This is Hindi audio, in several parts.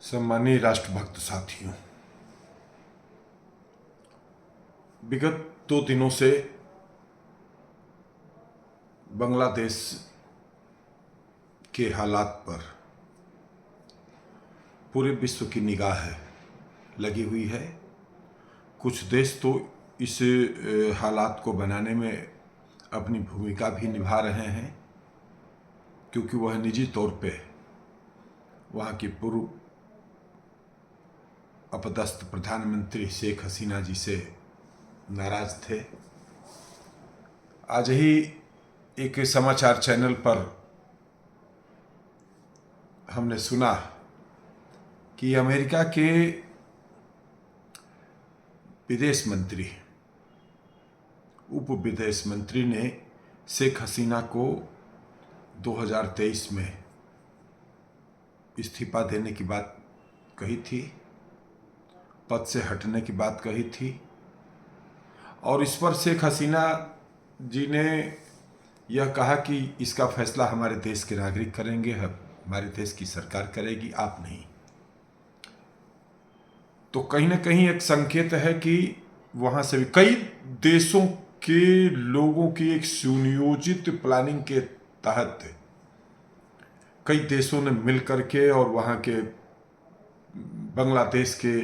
सम्मानीय राष्ट्रभक्त साथियों, विगत 2 दिनों से बांग्लादेश के हालात पर पूरे विश्व की निगाह लगी हुई है। कुछ देश तो इस हालात को बनाने में अपनी भूमिका भी निभा रहे हैं, क्योंकि वह निजी तौर पे वहाँ की पूर्व अपदस्थ प्रधानमंत्री शेख हसीना जी से नाराज थे। आज ही एक समाचार चैनल पर हमने सुना कि अमेरिका के विदेश मंत्री, उप विदेश मंत्री ने शेख हसीना को 2023 में इस्तीफा देने की बात कही थी, पद से हटने की बात कही थी। और इस पर शेख हसीना जी ने यह कहा कि इसका फैसला हमारे देश के नागरिक करेंगे, हमारे देश की सरकार करेगी, आप नहीं। तो कहीं ना कहीं एक संकेत है कि वहाँ से भी कई देशों के लोगों की एक सुनियोजित प्लानिंग के तहत कई देशों ने मिलकर के और वहाँ के बांग्लादेश के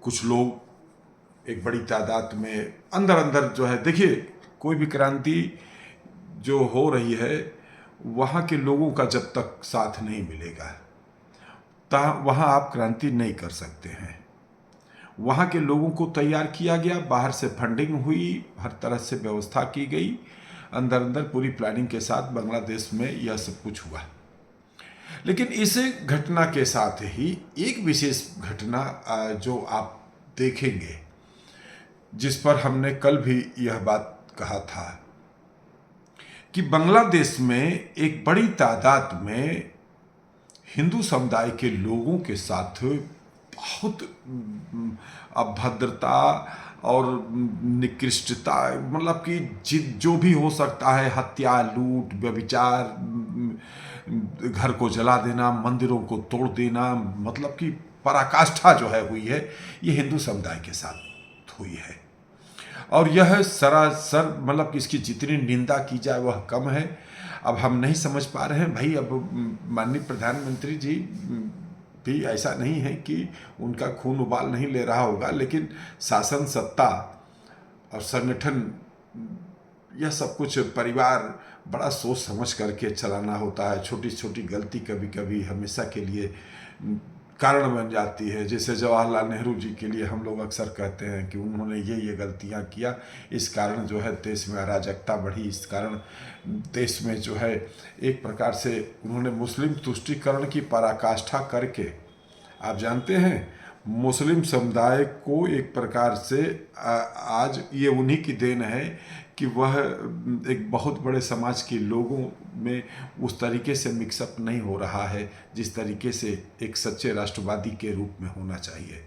कुछ लोग एक बड़ी तादाद में अंदर अंदर जो है, देखिए कोई भी क्रांति जो हो रही है वहाँ के लोगों का जब तक साथ नहीं मिलेगा वहाँ आप क्रांति नहीं कर सकते हैं। वहाँ के लोगों को तैयार किया गया, बाहर से फंडिंग हुई, हर तरह से व्यवस्था की गई, अंदर अंदर पूरी प्लानिंग के साथ बांग्लादेश में यह सब कुछ हुआ। लेकिन इस घटना के साथ ही एक विशेष घटना जो आप देखेंगे, जिस पर हमने कल भी यह बात कहा था कि बांग्लादेश में एक बड़ी तादाद में हिंदू समुदाय के लोगों के साथ बहुत अभद्रता और निकृष्टता, मतलब कि जो भी हो सकता है, हत्या, लूट, व्यभिचार, घर को जला देना, मंदिरों को तोड़ देना, मतलब कि पराकाष्ठा जो है हुई है, ये हिंदू समुदाय के साथ हुई है। और यह सरासर, मतलब कि इसकी जितनी निंदा की जाए वह कम है। अब हम नहीं समझ पा रहे हैं भाई, अब माननीय प्रधानमंत्री जी भी ऐसा नहीं है कि उनका खून उबाल नहीं ले रहा होगा, लेकिन शासन सत्ता और संगठन, यह सब कुछ परिवार बड़ा सोच समझ करके चलाना होता है। छोटी छोटी गलती कभी कभी हमेशा के लिए कारण बन जाती है। जैसे जवाहरलाल नेहरू जी के लिए हम लोग अक्सर कहते हैं कि उन्होंने ये गलतियां किया, इस कारण जो है देश में अराजकता बढ़ी, इस कारण देश में जो है एक प्रकार से उन्होंने मुस्लिम तुष्टीकरण की पराकाष्ठा करके, आप जानते हैं मुस्लिम समुदाय को एक प्रकार से आज ये उन्हीं की देन है कि वह एक बहुत बड़े समाज के लोगों में उस तरीके से मिक्सअप नहीं हो रहा है जिस तरीके से एक सच्चे राष्ट्रवादी के रूप में होना चाहिए।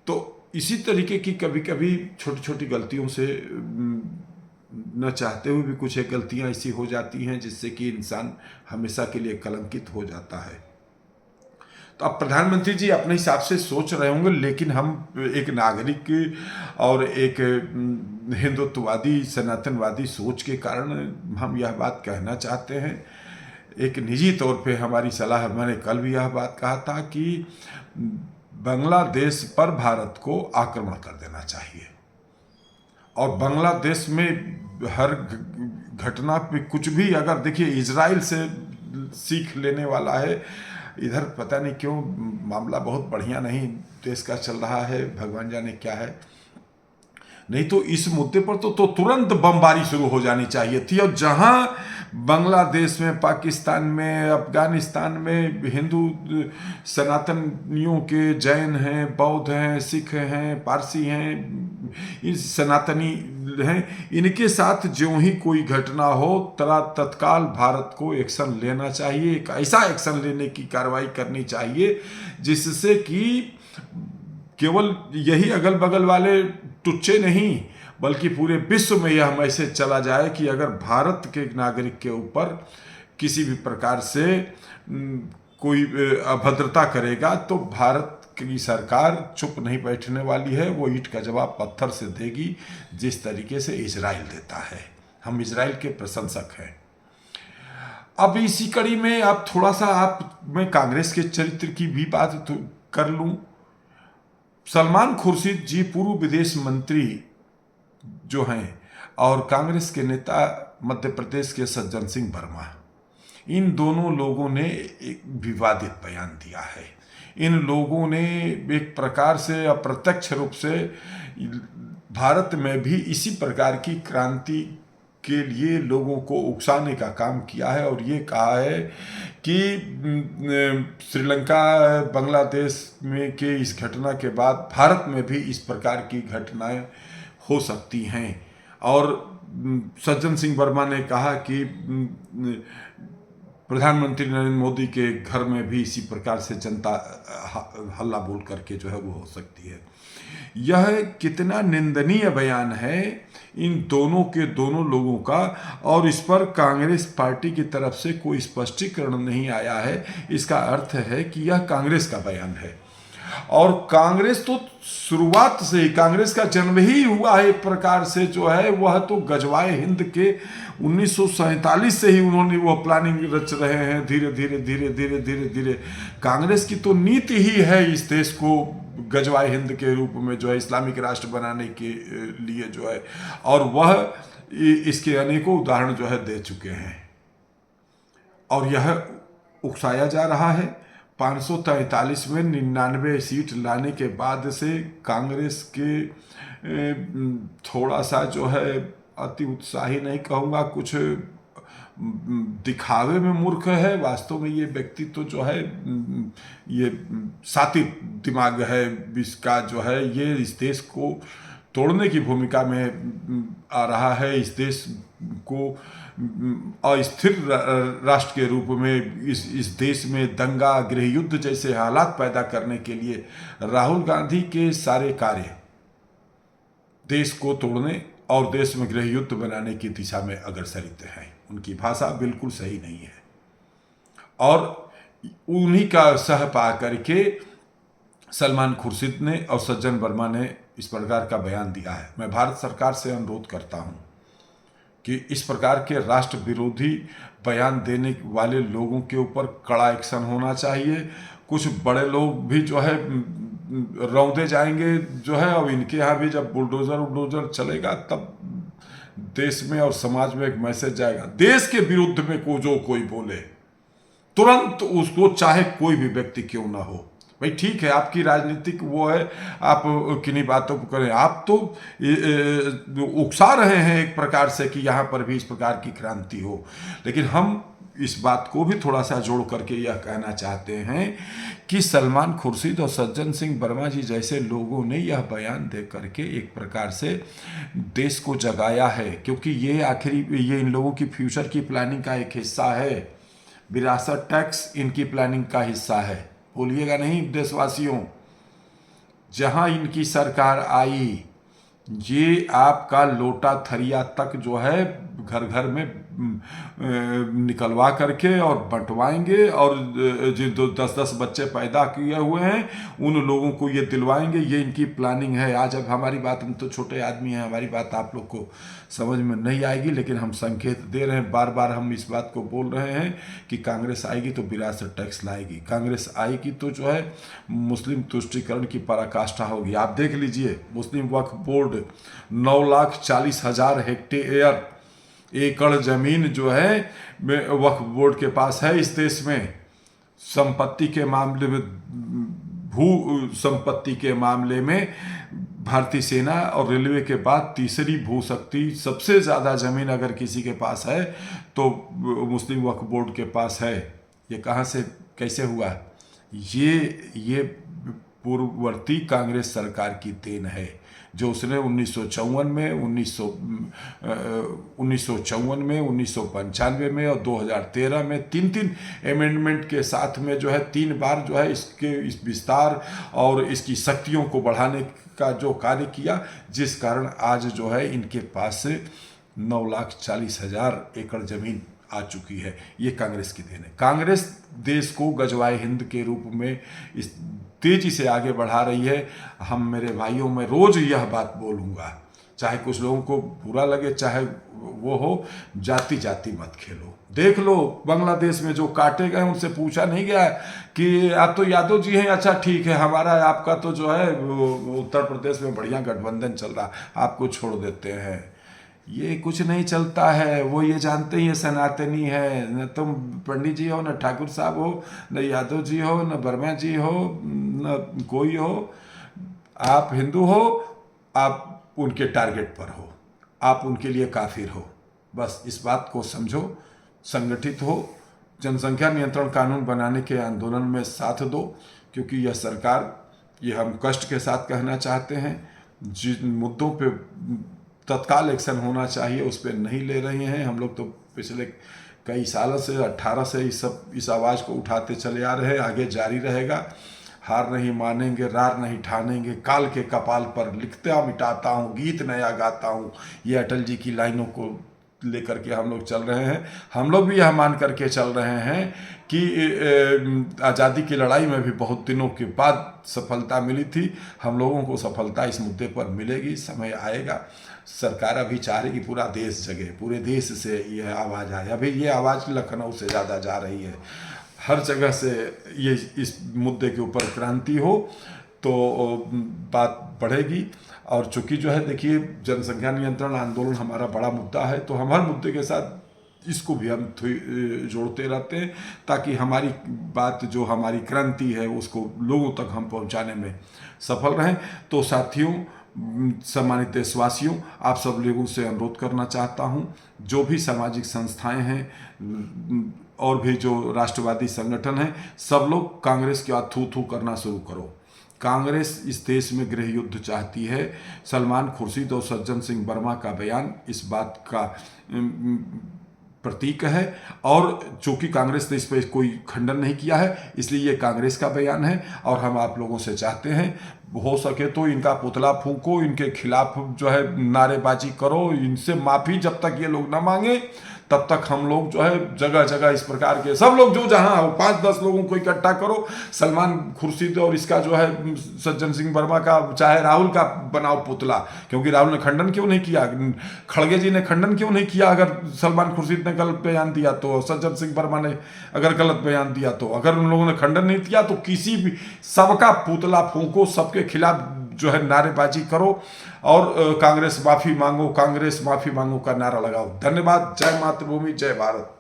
तो इसी तरीके की कभी कभी छोटी छोटी गलतियों से न चाहते हुए भी कुछ एक गलतियां ऐसी हो जाती हैं जिससे कि इंसान हमेशा के लिए कलंकित हो जाता है। तो अब प्रधानमंत्री जी अपने हिसाब से सोच रहे होंगे, लेकिन हम एक नागरिक और एक हिंदुत्ववादी सनातनवादी सोच के कारण हम यह बात कहना चाहते हैं। एक निजी तौर पे हमारी सलाह, मैंने कल भी यह बात कहा था कि बांग्लादेश पर भारत को आक्रमण कर देना चाहिए, और बांग्लादेश में हर घटना पे कुछ भी, अगर देखिए इजराइल से सीख लेने वाला है, इधर पता नहीं क्यों मामला बहुत बढ़िया नहीं देश का चल रहा है, भगवान जाने क्या है। नहीं तो इस मुद्दे पर तो तुरंत बमबारी शुरू हो जानी चाहिए थी। और जहां बांग्लादेश में, पाकिस्तान में, अफगानिस्तान में हिंदू सनातनियों के, जैन हैं, बौद्ध हैं, सिख हैं, पारसी हैं, इस सनातनी हैं, इनके साथ जो ही कोई घटना हो तत्काल भारत को एक्शन लेना चाहिए। एक ऐसा एक्शन लेने की कार्रवाई करनी चाहिए जिससे कि केवल यही अगल बगल वाले टुच्चे नहीं, बल्कि पूरे विश्व में यह मैसेज चला जाए कि अगर भारत के नागरिक के ऊपर किसी भी प्रकार से कोई अभद्रता करेगा तो भारत की सरकार चुप नहीं बैठने वाली है। वो ईंट का जवाब पत्थर से देगी, जिस तरीके से इजराइल देता है। हम इजराइल के प्रशंसक हैं। अब इसी कड़ी में आप थोड़ा सा मैं कांग्रेस के चरित्र की भी बात तो कर लूं। सलमान खुर्शीद जी पूर्व विदेश मंत्री जो हैं और कांग्रेस के नेता मध्य प्रदेश के सज्जन सिंह वर्मा, इन दोनों लोगों ने एक विवादित बयान दिया है। इन लोगों ने एक प्रकार से अप्रत्यक्ष रूप से भारत में भी इसी प्रकार की क्रांति के लिए लोगों को उकसाने का काम किया है और ये कहा है कि श्रीलंका बांग्लादेश में के इस घटना के बाद भारत में भी इस प्रकार की घटनाएं हो सकती हैं। और सज्जन सिंह वर्मा ने कहा कि प्रधानमंत्री नरेंद्र मोदी के घर में भी इसी प्रकार से जनता हल्ला बोल करके जो है वो हो सकती है। यह कितना निंदनीय बयान है इन दोनों के दोनों लोगों का, और इस पर कांग्रेस पार्टी की तरफ से कोई स्पष्टीकरण नहीं आया है। इसका अर्थ है कि यह कांग्रेस का बयान है और कांग्रेस तो शुरुआत से ही, कांग्रेस का जन्म ही हुआ है एक प्रकार से जो है वह तो गजवाए हिंद के 1947 से ही उन्होंने वो प्लानिंग रच रहे हैं। धीरे धीरे धीरे धीरे धीरे धीरे कांग्रेस की तो नीति ही है इस देश को गजवाए हिंद के रूप में जो है इस्लामिक राष्ट्र बनाने के लिए जो है, और वह इसके अनेकों उदाहरण जो है दे चुके हैं और यह उकसाया जा रहा है। 543 में 99 सीट लाने के बाद से कांग्रेस के थोड़ा सा जो है अति उत्साही नहीं कहूँगा, कुछ दिखावे में मूर्ख है। वास्तव में ये व्यक्ति तो जो है ये सातित दिमाग है, इसका जो है ये इस देश को तोड़ने की भूमिका में आ रहा है। इस देश को अस्थिर राष्ट्र के रूप में इस देश में दंगा गृह युद्ध जैसे हालात पैदा करने के लिए राहुल गांधी के सारे कार्य देश को तोड़ने और देश में गृह युद्ध बनाने की दिशा में अग्रसरित हैं। उनकी भाषा बिल्कुल सही नहीं है और उन्हीं का सह पा करके सलमान खुर्शीद ने और सज्जन वर्मा ने इस प्रकार का बयान दिया है। मैं भारत सरकार से अनुरोध करता हूं कि इस प्रकार के राष्ट्र विरोधी बयान देने वाले लोगों के ऊपर कड़ा एक्शन होना चाहिए। कुछ बड़े लोग भी जो है रौंदे जाएंगे जो है, अब इनके यहाँ भी जब बुलडोजर चलेगा तब देश में और समाज में एक मैसेज जाएगा। देश के विरुद्ध में कोई बोले तुरंत उसको चाहे कोई भी व्यक्ति क्यों ना हो, भाई ठीक है आपकी राजनीतिक वो है, आप किन्हीं बातों को करें। आप तो उकसा रहे हैं एक प्रकार से कि यहाँ पर भी इस प्रकार की क्रांति हो, लेकिन हम इस बात को भी थोड़ा सा जोड़ करके यह कहना चाहते हैं कि सलमान खुर्शीद और सज्जन सिंह वर्मा जी जैसे लोगों ने यह बयान दे करके एक प्रकार से देश को जगाया है, क्योंकि ये आखिरी ये इन लोगों की फ्यूचर की प्लानिंग का एक हिस्सा है। विरासत टैक्स इनकी प्लानिंग का हिस्सा है, भूलिएगा नहीं देशवासियों। जहां इनकी सरकार आई ये आपका लोटा थरिया तक जो है घर घर में निकलवा करके और बंटवाएंगे, और जो 10-10 बच्चे पैदा किए हुए हैं उन लोगों को ये दिलवाएंगे। ये इनकी प्लानिंग है। आज अब हमारी बात, हम तो छोटे आदमी हैं, हमारी बात आप लोग को समझ में नहीं आएगी, लेकिन हम संकेत दे रहे हैं, बार बार हम इस बात को बोल रहे हैं कि कांग्रेस आएगी तो विरासत टैक्स लाएगी, कांग्रेस आएगी तो जो है मुस्लिम तुष्टीकरण की पराकाष्ठा होगी। आप देख लीजिए मुस्लिम वक्फ बोर्ड 9,40,000 हेक्टेयर एकड़ जमीन जो है वक्फ बोर्ड के पास है इस देश में। संपत्ति के मामले में, भू संपत्ति के मामले में भारतीय सेना और रेलवे के बाद तीसरी भू शक्ति, सबसे ज़्यादा जमीन अगर किसी के पास है तो मुस्लिम वक्फ बोर्ड के पास है। ये कहाँ से कैसे हुआ? ये पूर्ववर्ती कांग्रेस सरकार की देन है, जो उसने 1954 में, 1954 में, 1995 में और 2013 में 3 अमेंडमेंट के साथ में जो है 3 बार जो है इस विस्तार और इसकी शक्तियों को बढ़ाने का जो कार्य किया, जिस कारण आज जो है इनके पास 9,40,000 एकड़ जमीन आ चुकी है। ये कांग्रेस की देन है। कांग्रेस देश को गजवाए हिंद के रूप में इस तेजी से आगे बढ़ा रही है। हम मेरे भाइयों, मैं रोज यह बात बोलूँगा, चाहे कुछ लोगों को बुरा लगे, चाहे वो हो, जाति जाति मत खेलो। देख लो बांग्लादेश में जो काटे गए उनसे पूछा नहीं गया कि आप तो यादव जी हैं, अच्छा ठीक है, हमारा आपका तो जो है उत्तर प्रदेश में बढ़िया गठबंधन चल रहा, आपको छोड़ देते हैं। ये कुछ नहीं चलता है। वो ये जानते ही सनातनी है, न तुम पंडित जी हो, न ठाकुर साहब हो, न यादव जी हो, न वर्मा जी हो, न कोई हो। आप हिंदू हो, आप उनके टारगेट पर हो, आप उनके लिए काफिर हो। बस इस बात को समझो, संगठित हो, जनसंख्या नियंत्रण कानून बनाने के आंदोलन में साथ दो, क्योंकि यह सरकार, ये हम कष्ट के साथ कहना चाहते हैं, जिन मुद्दों पे तत्काल एक्शन होना चाहिए उस पर नहीं ले रहे हैं। हम लोग तो पिछले कई सालों से 18 से इस आवाज़ को उठाते चले आ रहे हैं, आगे जारी रहेगा। हार नहीं मानेंगे, रार नहीं ठानेंगे, काल के कपाल पर लिखता मिटाता हूँ, गीत नया गाता हूँ। ये अटल जी की लाइनों को लेकर के हम लोग चल रहे हैं। हम लोग भी यह मान करके चल रहे हैं कि आज़ादी की लड़ाई में भी बहुत दिनों के बाद सफलता मिली थी। हम लोगों को सफलता इस मुद्दे पर मिलेगी, समय आएगा। सरकार अभी चाह रही कि पूरा देश जगे, पूरे देश से यह आवाज़ आए। अभी ये आवाज़ लखनऊ से ज़्यादा जा रही है, हर जगह से ये इस मुद्दे के ऊपर क्रांति हो तो बात बढ़ेगी। और चूंकि जो है, देखिए, जनसंख्या नियंत्रण आंदोलन हमारा बड़ा मुद्दा है, तो हम हर मुद्दे के साथ इसको भी हम जोड़ते रहते हैं, ताकि हमारी बात, जो हमारी क्रांति है, उसको लोगों तक हम पहुंचाने में सफल रहें। तो साथियों, सम्मानित देशवासियों, आप सब लोगों से अनुरोध करना चाहता हूं, जो भी सामाजिक संस्थाएं हैं और भी जो राष्ट्रवादी संगठन हैं, सब लोग कांग्रेस के बाद थू थू करना शुरू करो। कांग्रेस इस देश में गृह युद्ध चाहती है। सलमान खुर्शीद और सज्जन सिंह वर्मा का बयान इस बात का प्रतीक है। और चूंकि कांग्रेस ने इस पर कोई खंडन नहीं किया है, इसलिए ये कांग्रेस का बयान है। और हम आप लोगों से चाहते हैं, हो सके तो इनका पुतला फूंको, इनके खिलाफ जो है नारेबाजी करो, इनसे माफ़ी जब तक ये लोग ना मांगे तब तक हम लोग जो है जगह जगह इस प्रकार के सब लोग जो जहां हो, 5-10 लोगों को इकट्ठा करो। सलमान खुर्शीद और इसका जो है सज्जन सिंह वर्मा का, चाहे राहुल का बनाओ पुतला, क्योंकि राहुल ने खंडन क्यों नहीं किया, खड़गे जी ने खंडन क्यों नहीं किया। अगर सलमान खुर्शीद ने गलत बयान दिया तो, सज्जन सिंह वर्मा ने अगर गलत बयान दिया तो, अगर उन लोगों ने खंडन नहीं किया तो किसी भी, सबका पुतला फूंको, सबके खिलाफ जो है नारेबाजी करो और कांग्रेस माफी मांगो, कांग्रेस माफी मांगो का नारा लगाओ। धन्यवाद। जय मातृभूमि, जय भारत।